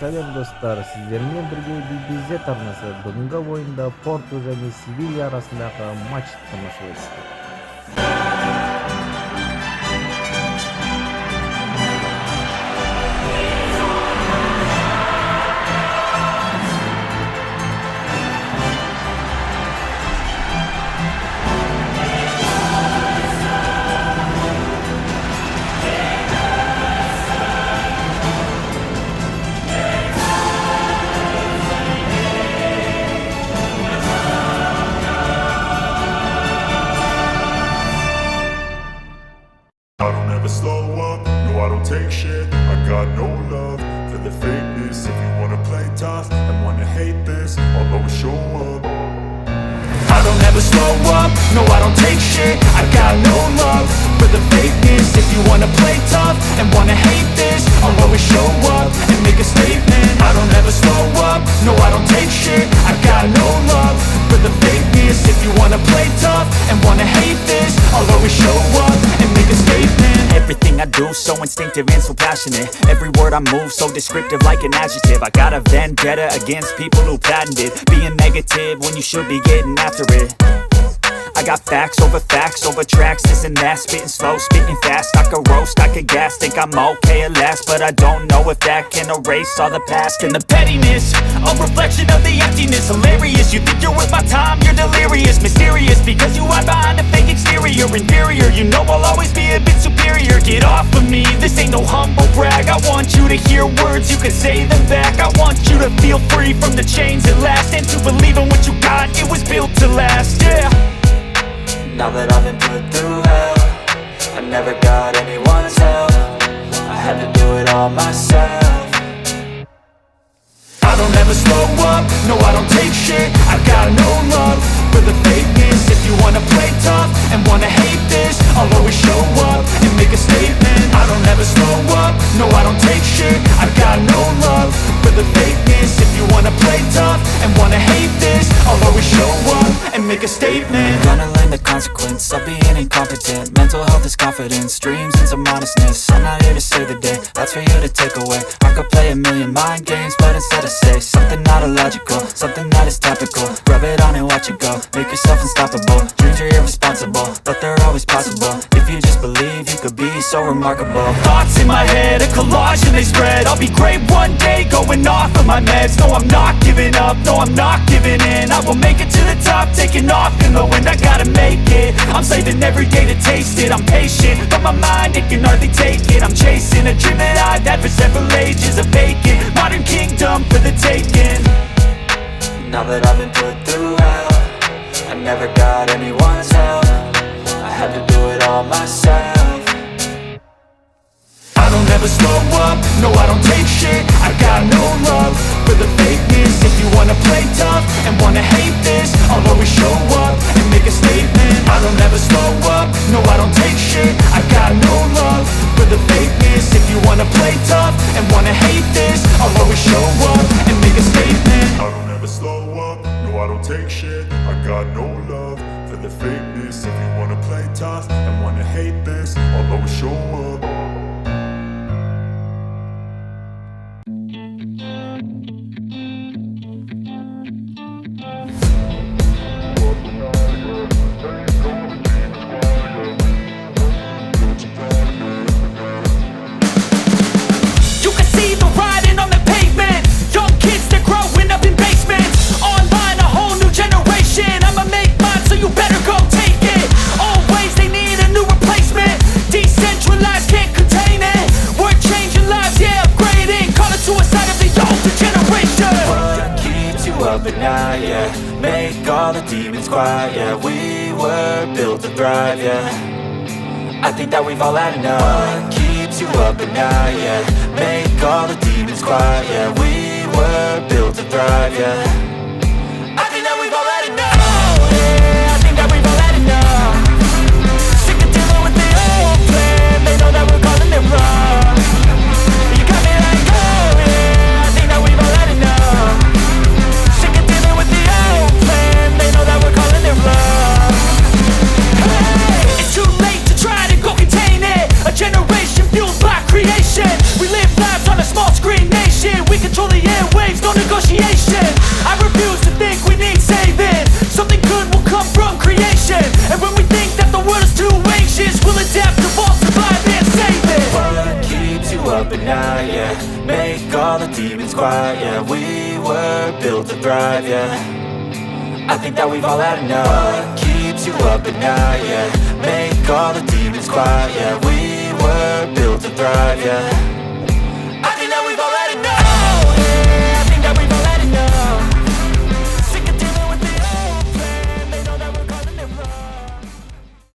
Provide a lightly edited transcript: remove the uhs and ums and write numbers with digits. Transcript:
Салем достар, сіздермен бірге BBZ арнасы бүгінгі ойында Порту және Севилья арасындағы матч тамашалайсыздар. I don't ever slow up, no I don't take shit. I got no love for the fakeness. If you wanna play tough and wanna hate this, I'll always show up. I don't ever slow up, no I don't take shit. I got no love for the fakeness. If you wanna play tough and wanna hate this, I'll always show up and make a statement. I don't ever slow up, no I don't take shit. I got no love for the fakeness. If you wanna play tough and wanna hate this, I'll always show up and make a statement. Everything I do so instinctive and so passionate. Every word I move so descriptive like an adjective. I got a vendetta against people who patented being negative when you should be getting after it. I got facts over tracks, this and that. Spitting slow, spitting fast, I could roast, I could gas. Think I'm okay at last, but I don't know if that can erase all the past. And the pettiness, a reflection of the emptiness. Hilarious, you think you're worth my time, you're delirious. Mysterious, because you hide behind a fake exterior. Inferior, you know I'll always be a bit superior. Get off of me, this ain't no humble brag. I want you to hear words, you can say them back. I want you to feel free from the chains at last, and to believe in what you got, it was built to last, yeah. Now that I've been put through hell, I never got anyone's help. I had to do it all myself. I don't ever slow up, no I don't take shit. I got no love for the fakeness. If you wanna play tough and wanna hate this, I'll always show up and make a statement. I don't ever slow up, no I don't take shit. I got no love for the fakeness. If you wanna play tough and wanna hate this, I'll always show up and make a statement. Gonna learn the consequence of being incompetent. Mental health is confidence, dreams and some honestness. I'm not here to save the day, that's for you to take away. I could play a million mind games, but instead I say something not illogical, something that is topical. Rub it on and watch it go, make yourself unstoppable. Dreams are irresponsible, but they're always possible. If you just believe, you could be so remarkable. Thoughts in my head, a collage and they spread. I'll be great one day, going off of my meds. No, I'm not giving up, no, I'm not giving in. I will make it to the top, taking off in the wind. I gotta make it, I'm saving every day to taste it. I'm patient, but my mind, it can hardly take it. I'm chasing a dream that I've had for several ages. A vacant, modern kingdom for the taking. Now that I've been put through hell, I never got anyone's help. I had to do it all myself. I don't ever slow up, no I don't take shit. I got no love for the fakeness. If you wanna play tough and wanna hate this, I'll always show up and make a statement. I don't ever slow up, no I don't take shit. I got no love for the fakeness. If you wanna play tough and wanna hate this, I'll always show up and make a statement. I don't ever slow up, no I don't take shit. I got no love for the fakeness. If you wanna play tough and wanna hate this, I'll always show up. At night, yeah, make all the demons quiet, yeah. We were built to thrive, yeah. I think that we've all had enough. What keeps you up at night, yeah, make all the demons quiet, yeah. We were built to thrive, yeah. I think that we've all had enough. Oh, yeah, I think that we've all had enough. Sick of dealing with the old plan. They know that we're calling it wrong. You got me like, oh yeah, I think that we've all had enough. They know that we're calling it love. Hey, it's too late to try to go contain it. A generation fueled by creation. We live lives on a small screen nation. We control the all the demons quiet. Yeah, we were built to thrive. Yeah, I think that we've all had enough. What keeps you up at night? Yeah, make all the demons quiet. Yeah, we were built to thrive. Yeah.